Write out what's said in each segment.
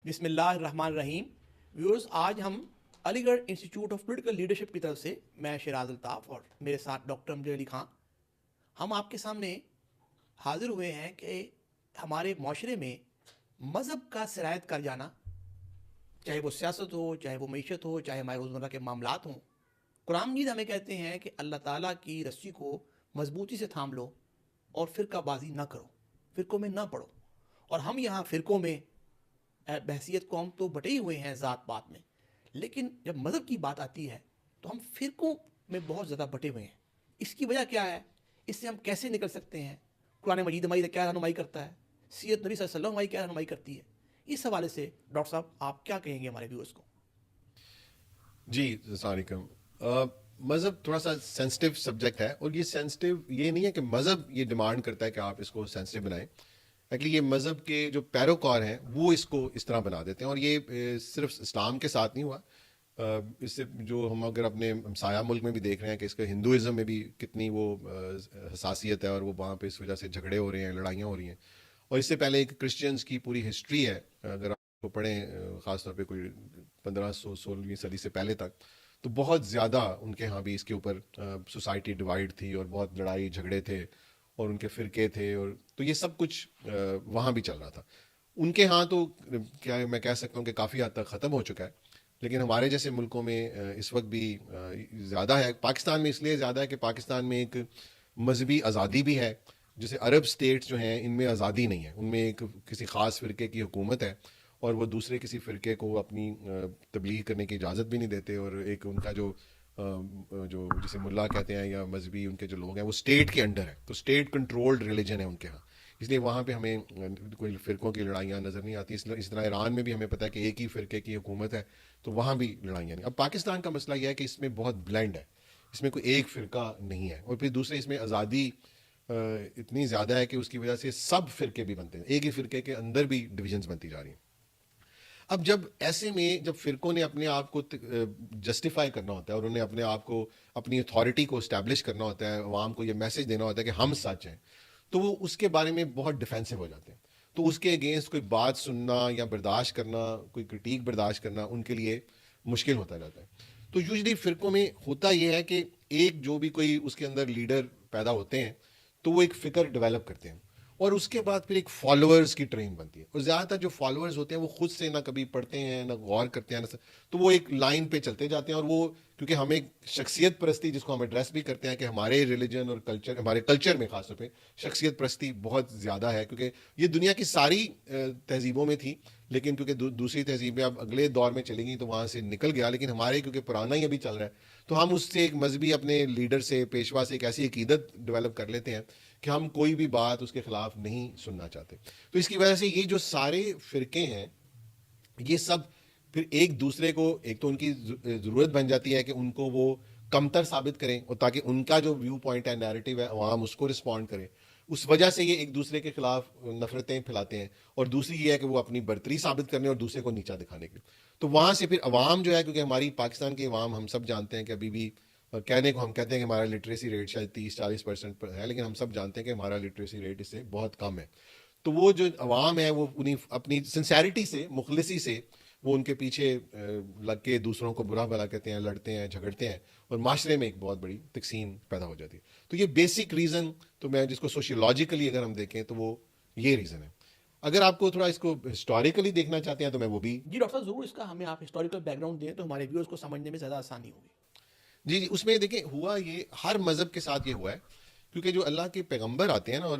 بسم اللہ الرحمن الرحیم. ویورز، آج ہم علی گڑھ انسٹیٹیوٹ آف پولیٹیکل لیڈرشپ کی طرف سے میں شیراز الطاف اور میرے ساتھ ڈاکٹر امجد علی خان ہم آپ کے سامنے حاضر ہوئے ہیں کہ ہمارے معاشرے میں مذہب کا سرایت کر جانا، چاہے وہ سیاست ہو، چاہے وہ معیشت ہو، چاہے ہمارے روزمرہ کے معاملات ہوں. قرآن مجید ہمیں کہتے ہیں کہ اللہ تعالیٰ کی رسی کو مضبوطی سے تھام لو اور فرقہ بازی نہ کرو، فرقوں میں نہ پڑو. اور ہم یہاں فرقوں میں بحثیت قوم تو بٹے ہی ہوئے ہیں ذات پات میں، لیکن جب مذہب کی بات آتی ہے تو ہم فرقوں میں بہت زیادہ بٹے ہوئے ہیں. اس کی وجہ کیا ہے؟ اس سے ہم کیسے نکل سکتے ہیں؟ قرآن مجید ہماری کیا رہنمائی کرتا ہے؟ سیرت نبی صلی اللہ علیہ وسلم ہماری کیا رہنمائی کرتی ہے؟ اس حوالے سے ڈاکٹر صاحب آپ کیا کہیں گے ہمارے ویورز کو؟ جی السلام علیکم. مذہب تھوڑا سا سینسٹیو سبجیکٹ ہے، اور یہ سینسٹیو یہ نہیں ہے کہ مذہب یہ ڈیمانڈ کرتا ہے کہ آپ اس کو سینسٹیو بنائیں. ایکچولی یہ مذہب کے جو پیروکار ہیں وہ اس کو اس طرح بنا دیتے ہیں، اور یہ صرف اسلام کے ساتھ نہیں ہوا. اس سے جو ہم اگر اپنے ہمسایہ ملک میں بھی دیکھ رہے ہیں کہ اس کا ہندوازم میں بھی کتنی وہ حساسیت ہے، اور وہ وہاں پہ اس وجہ سے جھگڑے ہو رہے ہیں، لڑائیاں ہو رہی ہیں. اور اس سے پہلے ایک کرسچنس کی پوری ہسٹری ہے، اگر آپ کو پڑھیں خاص طور پہ کوئی 1516ویں صدی سے پہلے تک، تو بہت زیادہ ان کے ہاں بھی اس کے اوپر سوسائٹی ڈیوائڈ تھی، اور بہت لڑائی جھگڑے تھے، اور ان کے فرقے تھے، اور تو یہ سب کچھ وہاں بھی چل رہا تھا. ان کے ہاں تو کیا میں کہہ سکتا ہوں کہ کافی حد تک ختم ہو چکا ہے، لیکن ہمارے جیسے ملکوں میں اس وقت بھی زیادہ ہے. پاکستان میں اس لیے زیادہ ہے کہ پاکستان میں ایک مذہبی آزادی بھی ہے. جیسے عرب اسٹیٹس جو ہیں ان میں آزادی نہیں ہے، ان میں ایک کسی خاص فرقے کی حکومت ہے، اور وہ دوسرے کسی فرقے کو اپنی تبلیغ کرنے کی اجازت بھی نہیں دیتے. اور ایک ان کا جو جسے ملا کہتے ہیں یا مذہبی ان کے جو لوگ ہیں وہ اسٹیٹ کے انڈر ہے، تو اسٹیٹ کنٹرولڈ ریلیجن ہے ان کے ہاں. اس لیے وہاں پہ ہمیں کوئی فرقوں کی لڑائیاں نظر نہیں آتی. اس طرح ایران میں بھی ہمیں پتہ ہے کہ ایک ہی فرقے کی حکومت ہے، تو وہاں بھی لڑائیاں نہیں. اب پاکستان کا مسئلہ یہ ہے کہ اس میں بہت بلینڈ ہے، اس میں کوئی ایک فرقہ نہیں ہے، اور پھر دوسرے اس میں آزادی اتنی زیادہ ہے کہ اس کی وجہ سے سب فرقے بھی بنتے ہیں، ایک ہی فرقے کے اندر بھی ڈویژنز بنتی جا رہی ہیں. اب جب ایسے میں جب فرقوں نے اپنے آپ کو جسٹیفائی کرنا ہوتا ہے، اور انہیں اپنے آپ کو اپنی اتھارٹی کو اسٹیبلش کرنا ہوتا ہے، عوام کو یہ میسج دینا ہوتا ہے کہ ہم سچ ہیں، تو وہ اس کے بارے میں بہت ڈیفینسو ہو جاتے ہیں. تو اس کے اگینسٹ کوئی بات سننا یا برداشت کرنا، کوئی کرٹیک برداشت کرنا ان کے لیے مشکل ہوتا جاتا ہے. تو یوزلی فرقوں میں ہوتا یہ ہے کہ ایک جو بھی کوئی اس کے اندر لیڈر پیدا ہوتے ہیں تو وہ ایک فکر ڈیولپ کرتے ہیں، اور اس کے بعد پھر ایک فالوورز کی ٹرین بنتی ہے. اور زیادہ تر جو فالوورز ہوتے ہیں وہ خود سے نہ کبھی پڑھتے ہیں، نہ غور کرتے ہیں، تو وہ ایک لائن پہ چلتے جاتے ہیں. اور وہ کیونکہ ہم ایک شخصیت پرستی جس کو ہم ایڈریس بھی کرتے ہیں کہ ہمارے ریلیجن اور کلچر، ہمارے کلچر میں خاص طور پہ شخصیت پرستی بہت زیادہ ہے، کیونکہ یہ دنیا کی ساری تہذیبوں میں تھی، لیکن کیونکہ دوسری تہذیبیں اب اگلے دور میں چلیں گی تو وہاں سے نکل گیا. لیکن ہمارے کیونکہ پرانا ہی ابھی چل رہا ہے، تو ہم اس سے ایک مذہبی اپنے لیڈر سے، پیشوا سے ایک ایسی عقیدت ڈیولپ کر لیتے ہیں کہ ہم کوئی بھی بات اس کے خلاف نہیں سننا چاہتے. تو اس کی وجہ سے یہ جو سارے فرقے ہیں یہ سب پھر ایک دوسرے کو، ایک تو ان کی ضرورت بن جاتی ہے کہ ان کو وہ کمتر ثابت کریں، اور تاکہ ان کا جو ویو پوائنٹ ہے، نیریٹو ہے، عوام اس کو رسپونڈ کرے. اس وجہ سے یہ ایک دوسرے کے خلاف نفرتیں پھیلاتے ہیں. اور دوسری یہ ہے کہ وہ اپنی برتری ثابت کرنے اور دوسرے کو نیچا دکھانے کے. تو وہاں سے پھر عوام جو ہے، کیونکہ ہماری پاکستان کی عوام ہم سب جانتے ہیں کہ ابھی بھی کہنے کو ہم کہتے ہیں کہ ہمارا لٹریسی ریٹ شاید 30-40% پر ہے، لیکن ہم سب جانتے ہیں کہ ہمارا لٹریسی ریٹ اس سے بہت کم ہے. تو وہ جو عوام ہے وہ اپنی سنسیریٹی سے، مخلصی سے وہ ان کے پیچھے لگ کے دوسروں کو برا بھلا کہتے ہیں، لڑتے ہیں، جھگڑتے ہیں، اور معاشرے میں ایک بہت بڑی تقسیم پیدا ہو جاتی ہے. تو یہ بیسک ریزن، تو میں جس کو سوشیولوجیکلی اگر ہم دیکھیں تو وہ یہ ریزن ہے. اگر آپ کو تھوڑا اس کو ہسٹوریکلی دیکھنا چاہتے ہیں تو میں وہ بھی. جی ڈاکٹر صاحب، ضرور اس کا ہمیں آپ ہسٹوریکل بیک گراؤنڈ دیں تو ہمارے ویورز کو سمجھنے میں زیادہ آسانی ہوگی. جی اس میں دیکھیں ہوا یہ ہر مذہب کے ساتھ یہ ہوا ہے، کیونکہ جو اللہ کے پیغمبر آتے ہیں نا، اور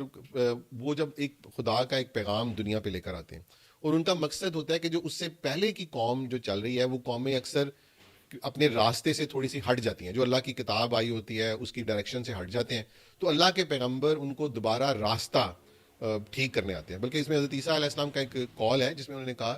وہ جب ایک خدا کا ایک پیغام دنیا پہ لے کر آتے ہیں، اور ان کا مقصد ہوتا ہے کہ جو اس سے پہلے کی قوم جو چل رہی ہے وہ قومیں اکثر اپنے راستے سے تھوڑی سی ہٹ جاتی ہیں، جو اللہ کی کتاب آئی ہوتی ہے اس کی ڈائریکشن سے ہٹ جاتے ہیں. تو اللہ کے پیغمبر ان کو دوبارہ راستہ ٹھیک کرنے آتے ہیں. بلکہ اس میں حضرت عیسیٰ علیہ السلام کا ایک کال ہے جس میں انہوں نے کہا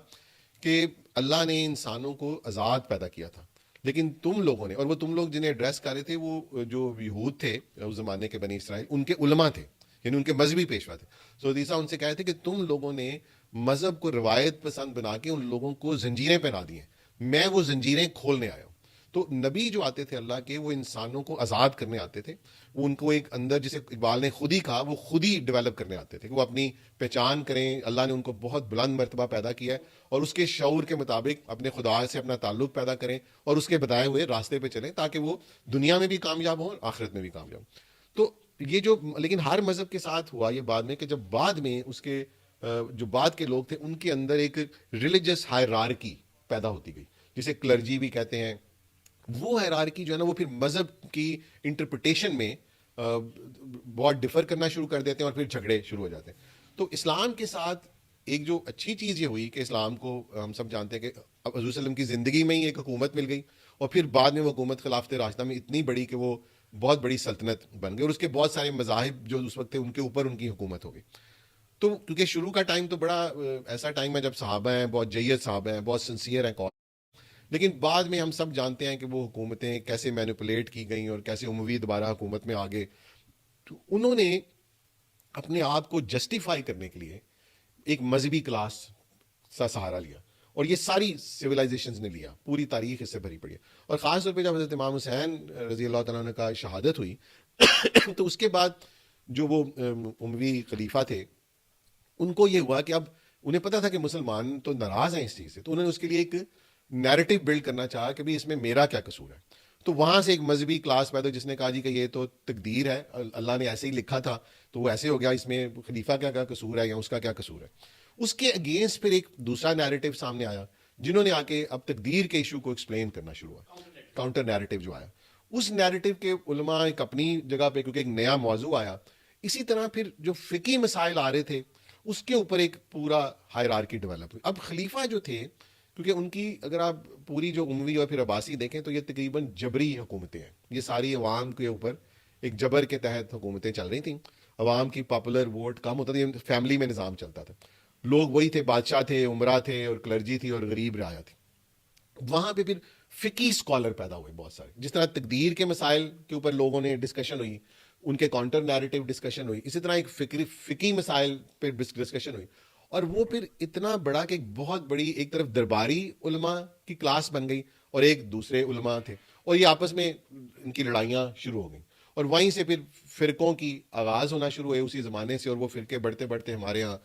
کہ اللہ نے انسانوں کو آزاد پیدا کیا تھا، لیکن تم لوگوں نے، اور وہ تم لوگ جنہیں ایڈریس کر رہے تھے وہ جو یہود تھے اس زمانے کے بنی اسرائیل، ان کے علماء تھے، یعنی ان کے مذہبی پیشوا تھے. سو عیسیٰ ان سے کہے تھے کہ تم لوگوں نے مذہب کو روایت پسند بنا کے ان لوگوں کو زنجیریں پہنا دی ہیں، میں وہ زنجیریں کھولنے آیا ہوں. تو نبی جو آتے تھے اللہ کے وہ انسانوں کو آزاد کرنے آتے تھے, وہ ان کو ایک اندر, جسے اقبال نے خود ہی کہا, وہ خود ہی ڈیولپ کرنے آتے تھے کہ وہ اپنی پہچان کریں. اللہ نے ان کو بہت بلند مرتبہ پیدا کیا ہے اور اس کے شعور کے مطابق اپنے خدا سے اپنا تعلق پیدا کریں اور اس کے بتائے ہوئے راستے پہ چلیں تاکہ وہ دنیا میں بھی کامیاب ہوں اور آخرت میں بھی کامیاب ہوں. تو یہ جو, لیکن ہر مذہب کے ساتھ ہوا یہ بعد میں کہ جب بعد میں اس کے جو بعد کے لوگ تھے ان کے اندر ایک ریلیجس ہائرارکی پیدا ہوتی گئی جسے کلرجی بھی کہتے ہیں. وہ ہائرارکی جو ہے نا وہ پھر مذہب کی انٹرپریٹیشن میں بہت ڈفر کرنا شروع کر دیتے ہیں اور پھر جھگڑے شروع ہو جاتے ہیں. تو اسلام کے ساتھ ایک جو اچھی چیز یہ ہوئی کہ اسلام کو ہم سب جانتے ہیں کہ اب حضور صلی اللہ علیہ وسلم کی زندگی میں ہی ایک حکومت مل گئی اور پھر بعد میں وہ حکومت خلافت راشدہ میں اتنی بڑی کہ وہ بہت بڑی سلطنت بن گئی اور اس کے بہت سارے مذاہب جو اس وقت تھے ان کے اوپر ان کی حکومت ہو گئی. تو کیونکہ شروع کا ٹائم تو بڑا ایسا ٹائم ہے جب صحابہ ہیں, بہت جید صحابہ ہیں, بہت سنسیئر ہیں, لیکن بعد میں ہم سب جانتے ہیں کہ وہ حکومتیں کیسے مینیپولیٹ کی گئیں اور کیسے اموی دوبارہ حکومت میں آگے. تو انہوں نے اپنے آپ کو جسٹیفائی کرنے کے لیے ایک مذہبی کلاس کا سہارا لیا اور یہ ساری سویلائزیشنز نے لیا, پوری تاریخ اس سے بھری پڑی ہے. اور خاص طور پہ جب حضرت امام حسین رضی اللہ تعالیٰ عنہ کا شہادت ہوئی تو اس کے بعد جو وہ اموی خلیفہ تھے ان کو یہ ہوا کہ اب انہیں پتا تھا کہ مسلمان تو ناراض ہیں اس چیز سے, تو انہوں نے اس کے لیے ایک نیریٹو بلڈ کرنا چاہا کہ اس میں میرا کیا قصور ہے. تو وہاں سے ایک مذہبی کلاس پیدا جس نے کہا جی کہ یہ تو تقدیر ہے, اللہ نے ایسے ہی لکھا تھا تو وہ ایسے ہو گیا, اس میں خلیفہ کیا قصور ہے یا اس کا کیا قصور ہے. اس کے اگینسٹ پھر ایک دوسرا نیریٹو سامنے آیا جنہوں نے آ کے اب تقدیر کے ایشو کو ایکسپلین کرنا شروع ہوا, کاؤنٹر نیریٹو جو آیا. اس نیریٹو کے علماء ایک اپنی جگہ پہ, کیونکہ ایک نیا موضوع آیا, اسی طرح پھر جو فقہی مسائل آ رہے تھے اس کے اوپر ایک پورا ہائرارکی ڈیولپ ہوئی. اب خلیفہ جو تھے, کیونکہ ان کی اگر آپ پوری جو اموی اور پھر عباسی دیکھیں تو یہ تقریباً جبری حکومتیں ہیں, یہ ساری عوام کے اوپر ایک جبر کے تحت حکومتیں چل رہی تھیں. عوام کی پاپولر ووٹ کم ہوتا تھا, فیملی میں نظام چلتا تھا, لوگ وہی تھے, بادشاہ تھے, عمرہ تھے اور کلرجی تھی اور غریب رعایا تھی. وہاں پہ پھر فقی اسکالر پیدا ہوئے بہت سارے, جس طرح تقدیر کے مسائل کے اوپر لوگوں نے ڈسکشن ہوئی, ان کے کاؤنٹر نیریٹو ڈسکشن ہوئی, اسی طرح ایک فقی مسائل پہ ڈسکشن ہوئی. اور وہ پھر اتنا بڑا کہ ایک بہت بڑی ایک طرف درباری علماء کی کلاس بن گئی اور ایک دوسرے علماء تھے, اور یہ آپس میں ان کی لڑائیاں شروع ہو گئیں. اور وہیں سے پھر فرقوں کی آغاز ہونا شروع ہوئے اسی زمانے سے, اور وہ فرقے بڑھتے بڑھتے ہمارے ہاں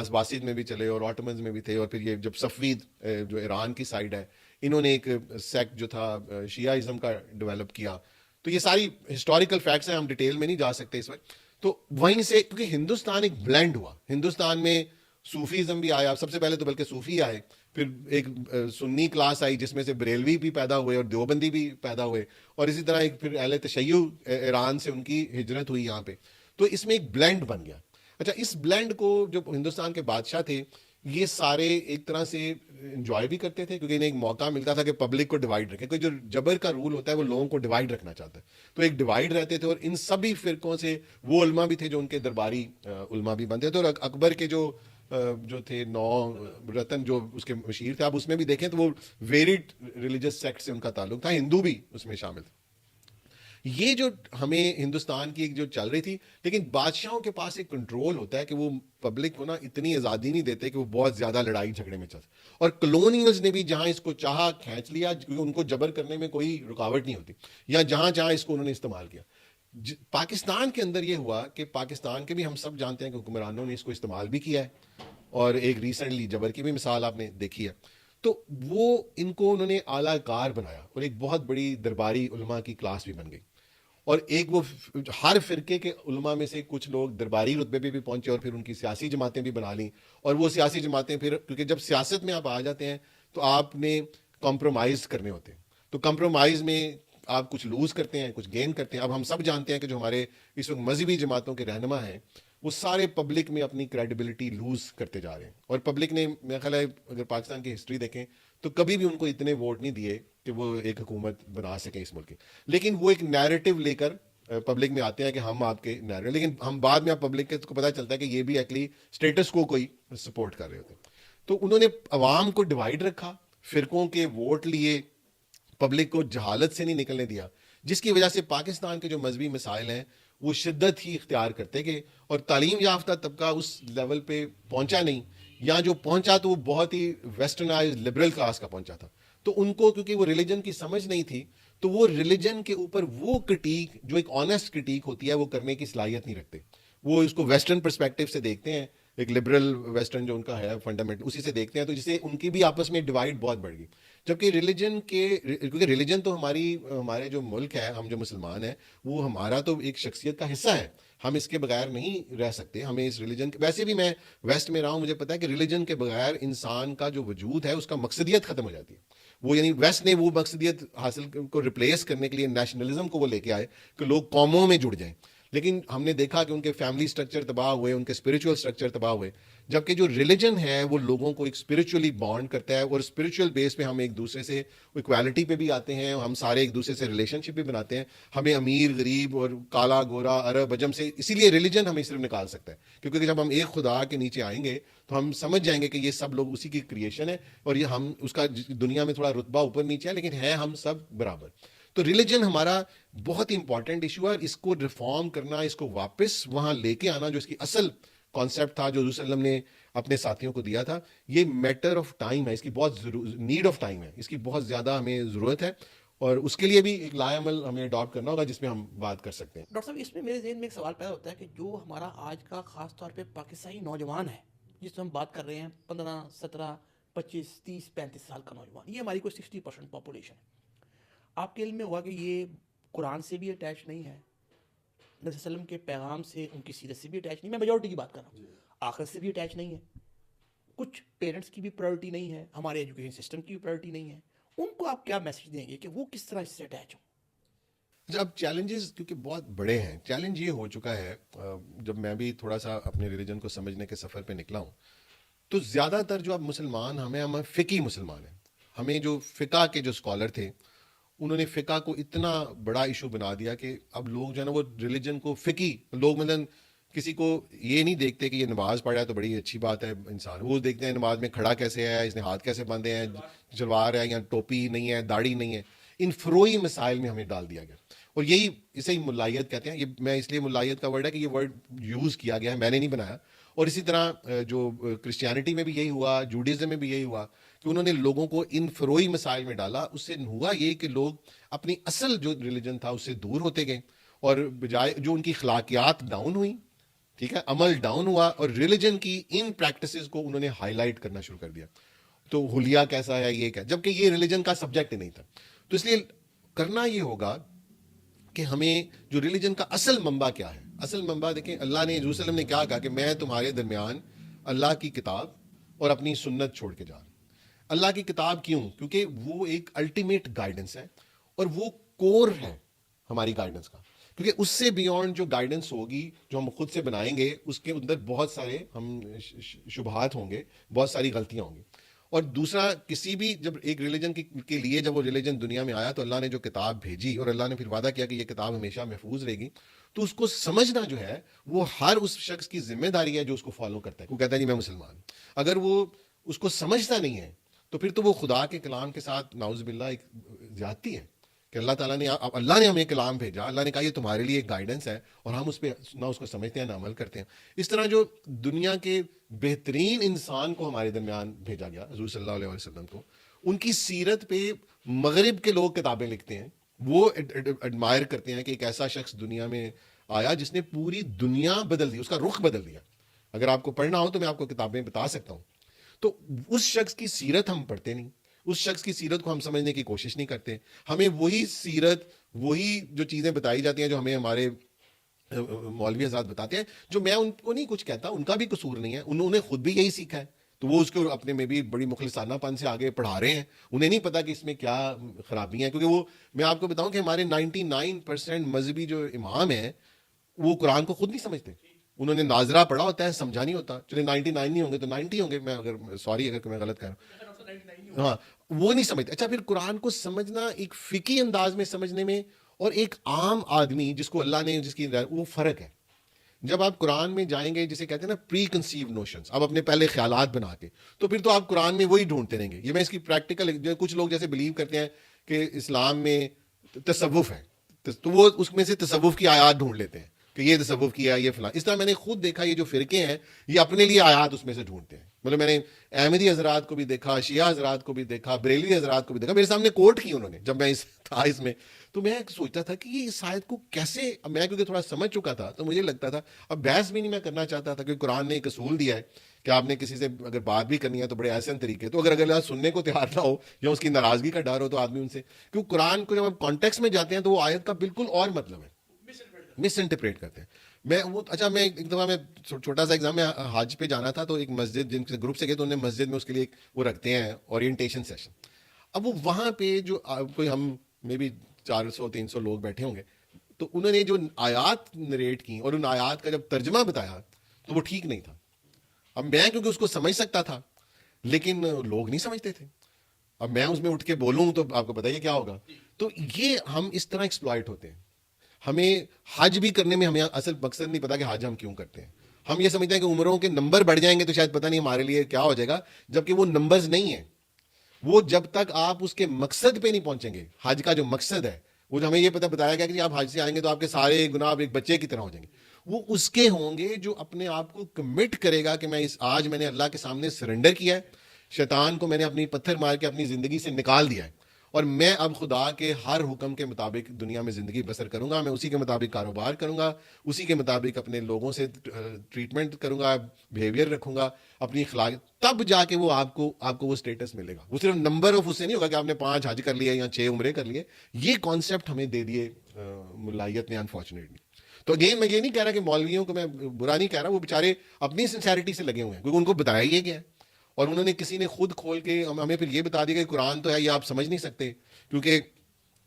باسید میں بھی چلے اور آٹومنز میں بھی تھے, اور پھر یہ جب صفوید جو ایران کی سائڈ ہے انہوں نے ایک سیکٹ جو تھا شیعہ کا ڈیولپ کیا. تو یہ ساری ہسٹوریکل فیکٹس ہیں, ہم ڈیٹیل میں نہیں جا سکتے اس وقت. تو وہیں سے کیونکہ ہندوستان ایک بلینڈ ہوا, ہندوستان میں صوفیزم بھی آیا سب سے پہلے, تو بلکہ صوفی آئے, پھر ایک سنی کلاس آئی جس میں سے بریلوی بھی پیدا ہوئے اور دیوبندی بھی پیدا ہوئے, اور اسی طرح ایک پھر اہل تشیع ایران سے ان کی ہجرت ہوئی یہاں پہ. تو اس میں ایک بلینڈ بن گیا. اچھا, اس بلینڈ کو جو ہندوستان کے بادشاہ تھے یہ سارے ایک طرح سے انجوائے بھی کرتے تھے, کیونکہ انہیں ایک موقع ملتا تھا کہ پبلک کو ڈیوائڈ رکھے. کوئی جو جبر کا رول ہوتا ہے وہ لوگوں کو ڈیوائڈ رکھنا چاہتا ہے, تو ایک ڈیوائڈ رہتے تھے. اور ان سبھی فرقوں سے وہ علماء بھی تھے جو ان کے درباری علماء بھی بنتے تھے. اور اکبر کے جو تھے 9 رتن جو اس کے مشیر تھے, آپ اس میں بھی دیکھیں تو وہ ویریڈ ریلیجس سیکٹ سے ان کا تعلق تھا, ہندو بھی اس میں شامل تھے. یہ جو ہمیں ہندوستان کی جو چل رہی تھی, لیکن بادشاہوں کے پاس ایک کنٹرول ہوتا ہے کہ وہ پبلک کو نا اتنی آزادی نہیں دیتے کہ وہ بہت زیادہ لڑائی جھگڑے میں چلتے. اور کلونیلز نے بھی جہاں اس کو چاہا کھینچ لیا, کیونکہ ان کو جبر کرنے میں کوئی رکاوٹ نہیں ہوتی, یا جہاں جہاں اس کو انہوں نے استعمال کیا. پاکستان کے اندر یہ ہوا کہ پاکستان کے بھی ہم سب جانتے ہیں کہ حکمرانوں نے اس کو استعمال بھی کیا ہے, اور ایک ریسنٹلی جبر کی بھی مثال آپ نے دیکھی ہے. تو وہ ان کو انہوں نے اعلیٰ کار بنایا اور ایک بہت بڑی درباری علماء کی کلاس بھی بن گئی. اور ایک وہ ہر فرقے کے علماء میں سے کچھ لوگ درباری رتبے پہ بھی پہنچے اور پھر ان کی سیاسی جماعتیں بھی بنا لیں. اور وہ سیاسی جماعتیں پھر, کیونکہ جب سیاست میں آپ آ جاتے ہیں تو آپ نے کمپرومائز کرنے ہوتے ہیں, تو کمپرومائز میں آپ کچھ لوز کرتے ہیں کچھ گین کرتے ہیں. اب ہم سب جانتے ہیں کہ جو ہمارے اس وقت مذہبی جماعتوں کے رہنما ہیں وہ سارے پبلک میں اپنی کریڈیبلٹی لوز کرتے جا رہے ہیں, اور پبلک نے میرا خیال ہے اگر پاکستان کی ہسٹری دیکھیں تو کبھی بھی ان کو اتنے ووٹ نہیں دیے کہ وہ ایک حکومت بنا سکیں اس ملک کی. لیکن وہ ایک نیریٹو لے کر پبلک میں آتے ہیں کہ ہم آپ کے نیریٹو, لیکن ہم بعد میں آپ پبلک کو پتہ چلتا ہے کہ یہ بھی ایکچولی اسٹیٹس کو کوئی سپورٹ کر رہے ہوتے ہیں. تو انہوں نے عوام کو ڈیوائڈ رکھا, فرقوں کے ووٹ لیے, پبلک کو جہالت سے نہیں نکلنے دیا, جس کی وجہ سے پاکستان کے جو مذہبی مسائل ہیں وہ شدت ہی اختیار کرتے گئے. اور تعلیم یافتہ طبقہ اس لیول پہ پہنچا نہیں, یا جو پہنچا تو وہ بہت ہی ویسٹرنائز لبرل کلاس کا پہنچا تھا. تو ان کو کیونکہ وہ ریلیجن کی سمجھ نہیں تھی تو وہ ریلیجن کے اوپر وہ کرٹیک جو ایک آنیسٹ کرٹیک ہوتی ہے وہ کرنے کی صلاحیت نہیں رکھتے. وہ اس کو ویسٹرن پرسپیکٹو سے دیکھتے ہیں, ایک لبرل ویسٹرن جو ان کا ہے فنڈامنٹ اسی سے دیکھتے ہیں, تو جسے ان کی بھی آپس میں ڈیوائڈ بہت بڑھ گئی. جبکہ ریلیجن کیونکہ ریلیجن تو ہمارے جو ملک ہے, ہم جو مسلمان ہیں, وہ ہمارا تو ایک شخصیت کا حصہ ہے, ہم اس کے بغیر نہیں رہ سکتے. ہمیں اس ریلیجن ویسے بھی میں ویسٹ میں رہا ہوں, مجھے پتا ہے کہ ریلیجن کے بغیر انسان کا جو وجود ہے اس کا مقصدیت ختم ہو جاتی ہے. وہ یعنی ویسٹ نے وہ مقصدیت حاصل کو ریپلیس کرنے کے لیے نیشنلزم کو وہ لے کے آئے کہ لوگ قوموں میں جڑ جائیں, لیکن ہم نے دیکھا کہ ان کے فیملی سٹرکچر تباہ ہوئے, ان کے اسپریچول سٹرکچر تباہ ہوئے. جبکہ جو ریلیجن ہے وہ لوگوں کو ایک اسپریچولی بانڈ کرتا ہے, اور اسپریچول بیس پہ ہم ایک دوسرے سے ایکویلٹی پہ بھی آتے ہیں, ہم سارے ایک دوسرے سے ریلیشن شپ بھی بناتے ہیں. ہمیں امیر غریب اور کالا گورا عرب عجم سے, اسی لیے ریلیجن ہمیں صرف نکال سکتا ہے, کیونکہ جب ہم ایک خدا کے نیچے آئیں گے تو ہم سمجھ جائیں گے کہ یہ سب لوگ اسی کی کریشن ہے, اور یہ ہم اس کا دنیا میں تھوڑا رتبہ اوپر نیچے ہے لیکن ہیں ہم سب برابر. تو ریلیجن ہمارا بہت ہی امپورٹنٹ ایشو ہے, اور اس کو ریفارم کرنا, اس کو واپس وہاں لے کے آنا جو اس کی اصل کانسیپٹ تھا جو رسول اللہ نے اپنے ساتھیوں کو دیا تھا, یہ میٹر آف ٹائم ہے, اس کی بہت نیڈ آف ٹائم ہے, اس کی بہت زیادہ ہمیں ضرورت ہے, اور اس کے لیے بھی ایک لائے عمل ہمیں اڈاپٹ کرنا ہوگا جس میں ہم بات کر سکتے ہیں. ڈاکٹر صاحب اس میں میرے ذہن میں ایک سوال پیدا ہوتا ہے کہ جو ہمارا آج کا خاص طور پہ پاکستانی نوجوان ہے جس سے ہم بات کر رہے ہیں 15 17 25 30 35 سال کا نوجوان, یہ ہماری کوئی 60% پاپولیشن ہے. آپ کے علم میں ہوا کہ یہ قرآن سے بھی اٹیچ نہیں ہے, نبی صلی اللہ علیہ وسلم کے پیغام سے, ان کی سیرت سے بھی اٹیچ نہیں, میں میجورٹی کی بات کر رہا ہوں, آخرت سے بھی اٹیچ نہیں ہے, کچھ پیرنٹس کی بھی پرائورٹی نہیں ہے, ہمارے ایجوکیشن سسٹم کی بھی پرائورٹی نہیں ہے. ان کو آپ کیا میسج دیں گے کہ وہ کس طرح اس سے اٹیچ ہوں؟ اب چیلنجز کیونکہ بہت بڑے ہیں, چیلنج یہ ہو چکا ہے, جب میں بھی تھوڑا سا اپنے ریلیجن کو سمجھنے کے سفر پہ نکلا ہوں تو زیادہ تر جو اب مسلمان ہم فقی مسلمان ہیں. ہمیں جو فقہ کے جو اسکالر تھے انہوں نے فقہ کو اتنا بڑا ایشو بنا دیا کہ اب لوگ جو ہے نا وہ ریلیجن کو فقی لوگ, مطلب کسی کو یہ نہیں دیکھتے کہ یہ نماز پڑھا ہے تو بڑی اچھی بات ہے انسان, وہ دیکھتے ہیں نماز میں کھڑا کیسے ہے, اس نے ہاتھ کیسے باندھے ہیں, جلوار ہے یا ٹوپی نہیں ہے, داڑھی نہیں ہے. ان فروئی مسائل میں ہمیں ڈال دیا گیا, اور یہی اسے ہی ملائیت کہتے ہیں. یہ میں اس لیے ملائیت کا ورڈ ہے کہ یہ ورڈ یوز کیا گیا ہے, میں نے نہیں بنایا. اور اسی طرح جو کرسچینٹی میں بھی یہی ہوا, جوڈیزم میں بھی یہی ہوا کہ انہوں نے لوگوں کو ان فروئی مسائل میں ڈالا. اس سے ہوا یہ کہ لوگ اپنی اصل جو ریلیجن تھا اس سے دور ہوتے گئے, اور بجائے جو ان کی اخلاقیات ڈاؤن ہوئی, ٹھیک ہے, عمل ڈاؤن ہوا, اور ریلیجن کی ان پریکٹسز کو انہوں نے ہائی لائٹ کرنا شروع کر دیا. تو حلیہ کیسا ہے, یہ کیا, جبکہ یہ ریلیجن کا سبجیکٹ ہی نہیں تھا. تو اس لیے کرنا یہ ہوگا کہ ہمیں جو ریلیجن کا اصل منبع کیا ہے, اصل منبع دیکھیں, اللہ نے حضور صلی اللہ علیہ وسلم نے کیا کہا کہ میں تمہارے درمیان اللہ کی کتاب اور اپنی سنت چھوڑ کے جا رہا ہوں. اللہ کی کتاب کیوں؟ کیونکہ وہ ایک الٹیمیٹ گائیڈنس ہے, اور وہ کور ہے ہماری گائیڈنس کا, کیونکہ اس سے بیونڈ جو گائیڈنس ہوگی جو ہم خود سے بنائیں گے اس کے اندر بہت سارے ہم شبہات ہوں گے, بہت ساری غلطیاں ہوں گی. اور دوسرا, کسی بھی جب ایک ریلیجن کے لیے جب وہ ریلیجن دنیا میں آیا تو اللہ نے جو کتاب بھیجی اور اللہ نے پھر وعدہ کیا کہ یہ کتاب ہمیشہ محفوظ رہے گی, تو اس کو سمجھنا جو ہے وہ ہر اس شخص کی ذمہ داری ہے جو اس کو فالو کرتا ہے. وہ کہتا ہے نہیں میں مسلمان, اگر وہ اس کو سمجھتا نہیں ہے تو پھر تو وہ خدا کے کلام کے ساتھ نعوذ باللہ ایک زیادتی ہے کہ اللہ نے ہمیں کلام بھیجا, اللہ نے کہا یہ تمہارے لیے ایک گائیڈنس ہے, اور ہم اس پہ نہ اس کو سمجھتے ہیں نہ عمل کرتے ہیں. اس طرح جو دنیا کے بہترین انسان کو ہمارے درمیان بھیجا گیا, حضور صلی اللہ علیہ وسلم کو, ان کی سیرت پہ مغرب کے لوگ کتابیں لکھتے ہیں, وہ ایڈمائر کرتے ہیں کہ ایک ایسا شخص دنیا میں آیا جس نے پوری دنیا بدل دی, اس کا رخ بدل دیا. اگر آپ کو پڑھنا ہو تو میں آپ کو کتابیں بتا سکتا ہوں. تو اس شخص کی سیرت ہم پڑھتے نہیں, اس شخص کی سیرت کو ہم سمجھنے کی کوشش نہیں کرتے. ہمیں وہی سیرت, وہی جو چیزیں بتائی جاتی ہیں جو ہمیں ہمارے مولوی حضرات بتاتے ہیں, جو میں ان کو نہیں کچھ کہتا, ان کا بھی قصور نہیں ہے, انہوں نے خود بھی یہی سیکھا ہے, تو وہ اس کو اپنے میں بھی بڑی مخلصانہ پن سے آگے پڑھا رہے ہیں. انہیں نہیں پتا کہ اس میں کیا خرابیاں ہیں, کیونکہ وہ, میں آپ کو بتاؤں کہ ہمارے 99% مذہبی جو امام ہیں وہ قرآن کو خود نہیں سمجھتے. انہوں نے ناظرہ پڑھا ہوتا ہے, سمجھا نہیں ہوتا. چلے 99 نہیں ہوں گے تو 90 ہوں گے, میں اگر سوری اگر میں غلط کہہ رہا ہوں, ہاں وہ نہیں سمجھتے. اچھا, پھر قرآن کو سمجھنا ایک فقہی انداز میں سمجھنے میں اور ایک عام آدمی جس کو اللہ نے جس کی, وہ فرق ہے. جب آپ قرآن میں جائیں گے, جسے کہتے ہیں نا پری کنسیو نوشنز, آپ اپنے پہلے خیالات بنا کے, تو پھر تو آپ قرآن میں وہی ڈھونڈتے رہیں گے. یہ میں اس کی پریکٹیکل, کچھ لوگ جیسے بلیو کرتے ہیں کہ اسلام میں تصوف ہے, تو وہ اس میں سے تصوف کی آیات ڈھونڈ لیتے ہیں, کہ یہ تصوف کیا یہ فلاں. اس طرح میں نے خود دیکھا یہ جو فرقے ہیں یہ اپنے لیے آیات اس میں سے ڈھونڈتے ہیں. مطلب میں نے احمدی حضرات کو بھی دیکھا, شیعہ حضرات کو بھی دیکھا, بریلوی حضرات کو بھی دیکھا, میرے سامنے کوٹ کی انہوں نے جب میں تھا اس میں. تو میں سوچتا تھا کہ یہ اس آیت کو کیسے, میں کیونکہ تھوڑا سمجھ چکا تھا تو مجھے لگتا تھا, اب بحث بھی نہیں میں کرنا چاہتا تھا, کیونکہ قرآن نے ایک اصول دیا ہے کہ آپ نے کسی سے اگر بات بھی کرنی ہے تو بڑے آسان طریقے, تو اگر اگلا سننے کو تیار نہ ہو یا اس کی ناراضگی کا ڈر ہو تو آدمی ان سے, کیونکہ قرآن کو جب آپ کانٹیکس میں جاتے ہیں تو وہ آیت کا بالکل اور مطلب ہے, مس انٹرپریٹ کرتے ہیں. میں وہ اچھا میں ایک دفعہ میں چھوٹا سا ایگزام میں حج پہ جانا تھا, تو ایک مسجد جن کے گروپ سے گئے تو انہوں نے مسجد میں اس کے لیے وہ رکھتے ہیں اورینٹیشن سیشن. اب وہ وہاں پہ جو کوئی ہم میں بھی 400-300 لوگ بیٹھے ہوں گے, تو انہوں نے جو آیات نریٹ کی اور ان آیات کا جب ترجمہ بتایا تو وہ ٹھیک نہیں تھا. اب میں کیونکہ اس کو سمجھ سکتا تھا لیکن لوگ نہیں سمجھتے تھے. اب میں اس میں اٹھ کے بولوں تو آپ کو بتائیے کیا ہوگا. تو یہ ہم اس طرح ایکسپلائٹ ہوتے ہیں. ہمیں حج بھی کرنے میں ہمیں اصل مقصد نہیں پتا کہ حج ہم کیوں کرتے ہیں. ہم یہ سمجھتے ہیں کہ عمروں کے نمبر بڑھ جائیں گے تو شاید پتہ نہیں ہمارے لیے کیا ہو جائے گا, جبکہ وہ نمبرز نہیں ہیں. وہ جب تک آپ اس کے مقصد پہ نہیں پہنچیں گے, حج کا جو مقصد ہے وہ ہمیں یہ پتہ بتایا گیا کہ آپ حج سے آئیں گے تو آپ کے سارے گناہ ایک بچے کی طرح ہو جائیں گے. وہ اس کے ہوں گے جو اپنے آپ کو کمٹ کرے گا کہ میں آج میں نے اللہ کے سامنے سرنڈر کیا ہے, شیطان کو میں نے اپنی پتھر مار کے اپنی زندگی سے نکال دیا ہے, اور میں اب خدا کے ہر حکم کے مطابق دنیا میں زندگی بسر کروں گا. میں اسی کے مطابق کاروبار کروں گا, اسی کے مطابق اپنے لوگوں سے ٹریٹمنٹ کروں گا, بیہیویئر رکھوں گا, اپنی اخلاق, تب جا کے وہ آپ کو وہ اسٹیٹس ملے گا. وہ صرف نمبر آف اس سے نہیں ہوگا کہ آپ نے 5 حج کر لیے یا 6 عمرے کر لیے. یہ کانسیپٹ ہمیں دے دیے ملائیت نے انفارچونیٹلی. تو اگین میں یہ نہیں کہہ رہا کہ مولویوں کو میں برا نہیں کہہ رہا, وہ بیچارے اپنی سنسیریٹی سے لگے ہوئے ہیں, کیونکہ ان کو بتایا یہ گیا ہے, اور انہوں نے کسی نے خود کھول کے ہمیں پھر یہ بتا دیا کہ قرآن تو ہے, یہ آپ سمجھ نہیں سکتے کیونکہ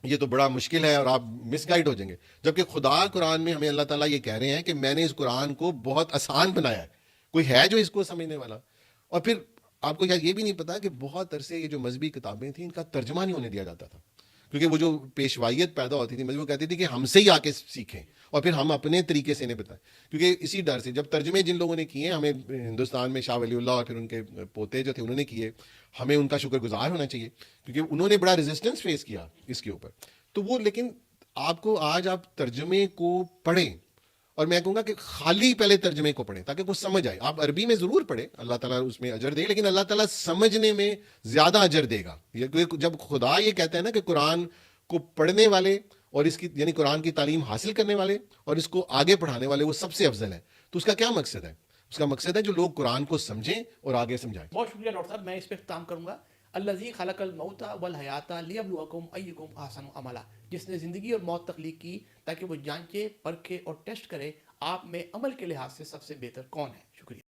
یہ تو بڑا مشکل ہے اور آپ مس گائڈ ہو جائیں گے. جبکہ خدا قرآن میں ہمیں اللہ تعالیٰ یہ کہہ رہے ہیں کہ میں نے اس قرآن کو بہت آسان بنایا ہے, کوئی ہے جو اس کو سمجھنے والا. اور پھر آپ کو یہ بھی نہیں پتا کہ بہت عرصے یہ جو مذہبی کتابیں تھیں ان کا ترجمہ نہیں ہونے دیا جاتا تھا, کیونکہ وہ جو پیشوائیت پیدا ہوتی تھی وہ کہتی تھی کہ ہم سے ہی آ کے سیکھیں اور پھر ہم اپنے طریقے سے انہیں بتائیں. کیونکہ اسی ڈر سے جب ترجمے جن لوگوں نے کیے, ہمیں ہندوستان میں شاہ ولی اللہ اور پھر ان کے پوتے جو تھے انہوں نے کیے, ہمیں ان کا شکر گزار ہونا چاہیے کیونکہ انہوں نے بڑا ریزسٹنس فیس کیا اس کے اوپر. تو وہ لیکن آپ کو آج آپ ترجمے کو پڑھیں, اور میں کہوں گا کہ خالی پہلے ترجمے کو پڑھیں تاکہ کچھ سمجھ آئے. آپ عربی میں ضرور پڑھیں, اللہ تعالیٰ اس میں اجر دے, لیکن اللہ تعالیٰ سمجھنے میں زیادہ اجر دے گا. جب خدا یہ کہتا ہے نا کہ قرآن کو پڑھنے والے اور اس کی یعنی قرآن کی تعلیم حاصل کرنے والے اور اس کو آگے پڑھانے والے وہ سب سے افضل ہے, تو اس کا کیا مقصد ہے؟ اس کا مقصد ہے جو لوگ قرآن کو سمجھیں اور آگے سمجھائیں. بہت شکریہ ڈاکٹر صاحب, میں اس پہ اختتام کروں گا. الذی خلق الموت والحیات لیبلوکم ایکم احسن عملا, جس نے زندگی اور موت تخلیق کی تاکہ وہ جانچے, پرکھے اور ٹیسٹ کرے آپ میں عمل کے لحاظ سے سب سے بہتر کون ہے.